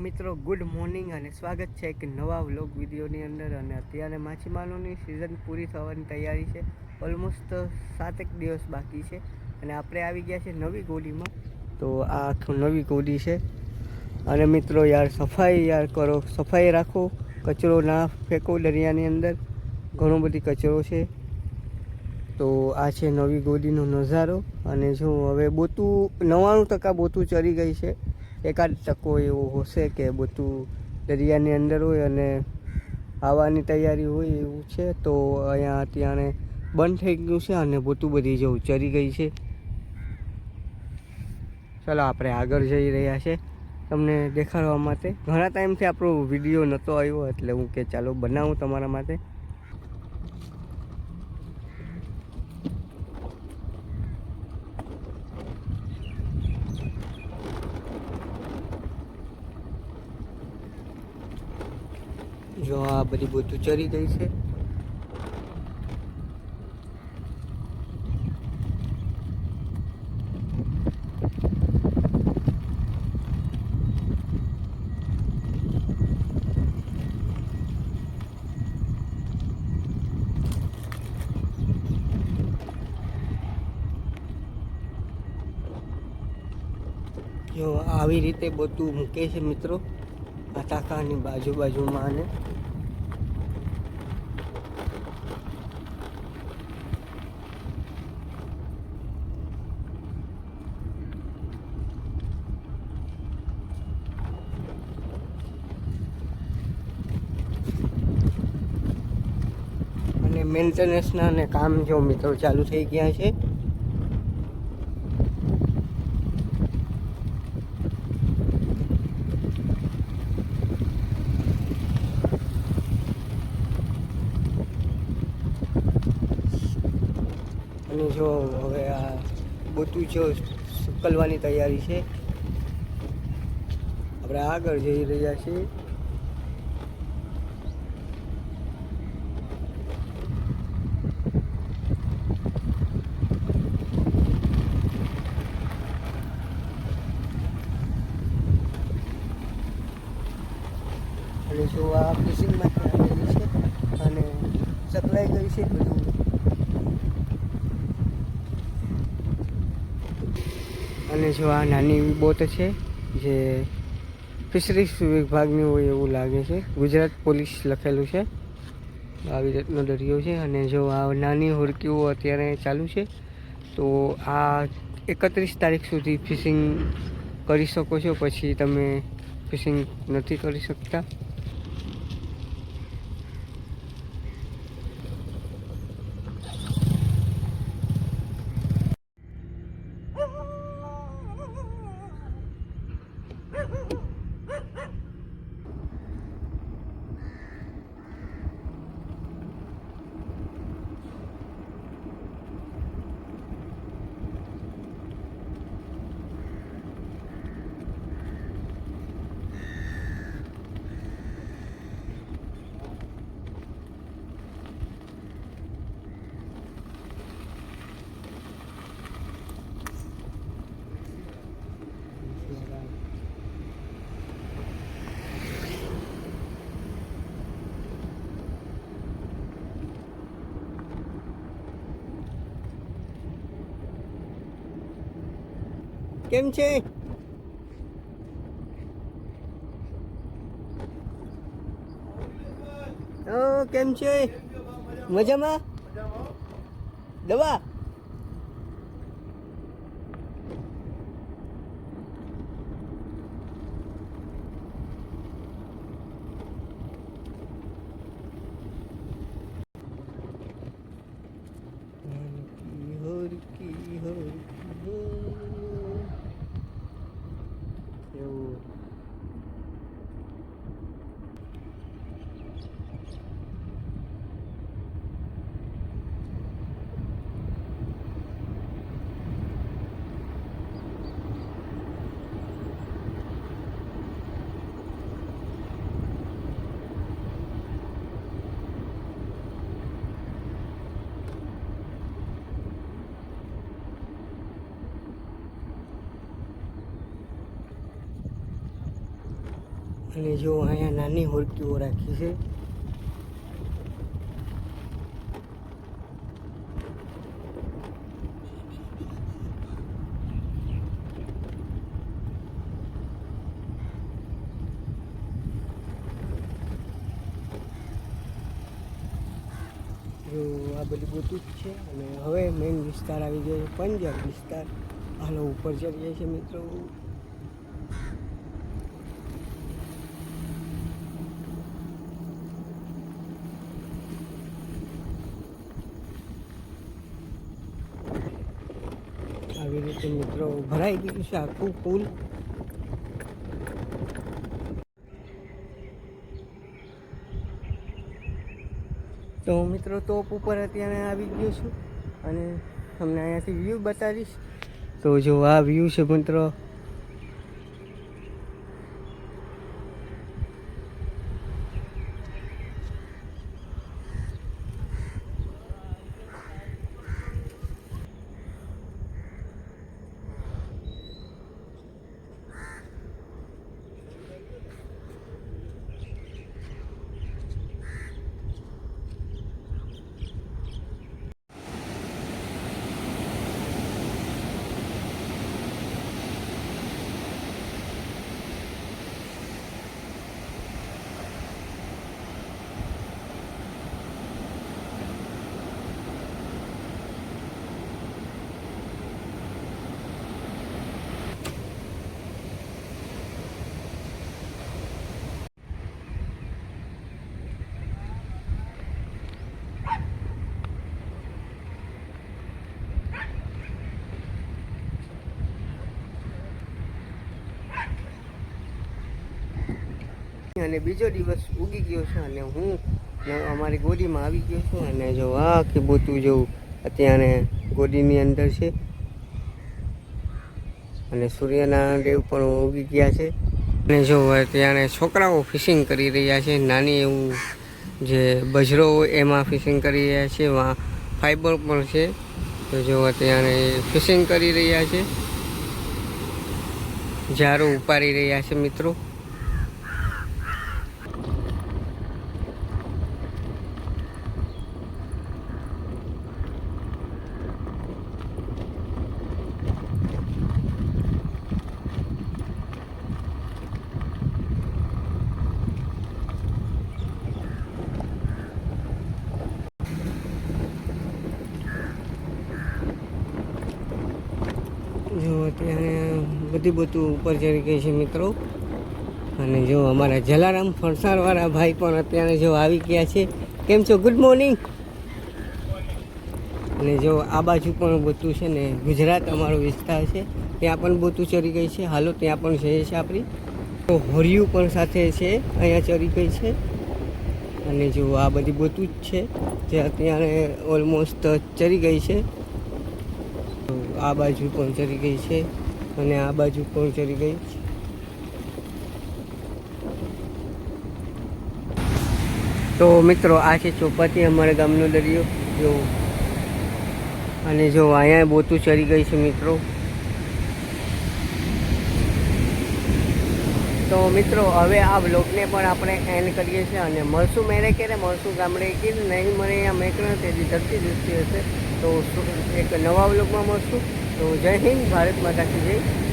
મિત્રો good morning અને સ્વાગત છે એક નવા વ્લોગ વિડીયોની અંદર। અને અત્યારે માછીમારોની સિઝન પૂરી થવાની તૈયારી છે। ઓલમોસ્ટ 7 દિવસ બાકી છે અને આપણે આવી ગયા છે નવી ગોડીમાં। તો આ આખું નવી ગોડી છે અને મિત્રો યાર સફાઈ યાર કરો, સફાઈ રાખો, કચરો ના ફેંકો દરિયાની અંદર, ઘણો બધી કચરો છે। તો આ છે નવી ગોડીનો નજારો। અને જો હવે બોતું 99% બોતું ચરી ગઈ છે, એકાદ ટકો એવું હશે કે બધું દરિયાની અંદર હોય અને આવવાની તૈયારી હોય એવું છે। તો અહીંયા અત્યારે બંધ થઈ ગયું છે અને બધું બધી જવું ચરી ગઈ છે। ચાલો આપણે આગળ જઈ રહ્યા છે તમને દેખાડવા માટે। ઘણા ટાઈમથી આપણો વિડીયો નહોતો આવ્યો એટલે હું કે ચાલો બનાવું તમારા માટે। જો આ બધી બોતું ચરી ગઈ છે। જો આવી રીતે બોતું મૂકે છે મિત્રો, આ ટાંકાની બાજુમાં અને મેન્ટેનન્સના ને કામ જો મિત્રો ચાલુ થઈ ગયા છે। અને જો હવે આ બધું જો સુકલવાની તૈયારી છે। આપણે આગળ જઈ રહ્યા છીએ। અને જો આ ફિશિંગ માટે આવેલી છે અને સપ્લાય કરી છે બધું। અને જો આ નાની એવી બોટ છે જે ફિશરીઝ વિભાગની હોય એવું લાગે છે, ગુજરાત પોલીસ લખેલું છે। આવી રીતનો દરિયો છે અને જો આ નાની હોડકીઓ અત્યારે ચાલુ છે। તો આ 31 તારીખ સુધી ફિશિંગ કરી શકો છો, પછી તમે ફિશિંગ નથી કરી શકતા। કેમ છે? કેમ છે? મજામાં? દવા અને જો અહીંયા નાની હોડકીઓ રાખી છે. જો આ બધી બોતું જ છે. અને હવે મેઇન વિસ્તાર આવી ગયો છે, પંજાબ વિસ્તાર. હાલો ઉપર ચડી જાય છે મિત્રો. આવી રીતે મિત્રો ભરાઈ ગયું છે આખું પુલ. તો મિત્રો ટોપ ઉપર અત્યારે આવી ગયો છું અને તમને અહીંયાથી વ્યૂ બતાવીશ. તો જો આ વ્યૂ છે મિત્રો. અને બીજો દિવસ ઉગી ગયો છે અને હું અમારી ગોદીમાં આવી ગયો છું. અને જો આ કે બોતું જેવું અત્યારે ગોદીની અંદર છે. અને સૂર્યનારાયણ દેવ પણ ઉગી ગયા છે. અને જો અત્યારે છોકરાઓ ફિશિંગ કરી રહ્યા છે. નાની એવું જે બજરો હોય એમાં ફિશિંગ કરી રહ્યા છે. એમાં ફાઈબર પણ છે. તો જો અત્યારે ફિશિંગ કરી રહ્યા છે, જારો ઉપાડી રહ્યા છે મિત્રો. જો અત્યારે બધી બધું ઉપર ચડી ગઈ છે મિત્રો. અને જો અમારા જલારામ ફરસાણવાળા ભાઈ પણ અત્યારે જો આવી ગયા છે. કેમ છો? Good morning. અને જો આ બાજુ પણ બોતું છે ને, ગુજરાત અમારો વિસ્તાર છે, ત્યાં પણ બોતું ચડી ગઈ છે. હાલો ત્યાં પણ જઈએ છે આપણી. તો હોરિયું પણ સાથે છે, અહીંયા ચડી ગઈ છે. અને જો આ બધી બોતું જ છે જે અત્યારે ઓલમોસ્ટ ચડી ગઈ છે. આ બાજુ પણ ચડી ગઈ છે અને આ બાજુ પણ ચડી ગઈ છે. તો મિત્રો આ છે ચોપાટી, અમારા ગામનો દરિયો. જો અને જો અહીંયા બોતું ચડી ગઈ છે મિત્રો. તો મિત્રો હવે આ બ્લોગને પણ આપણે એન્ડ કરીએ છીએ અને મળશું મેરે ક્યારે, મળશું ગામડે કે નહીં મળે અહીંયા મેકરણ તેથી ધરતી દૃષ્ટિ હશે. તો એક નવા બ્લોગમાં મળશું. તો જય હિન્દ, ભારત માતા કી જય.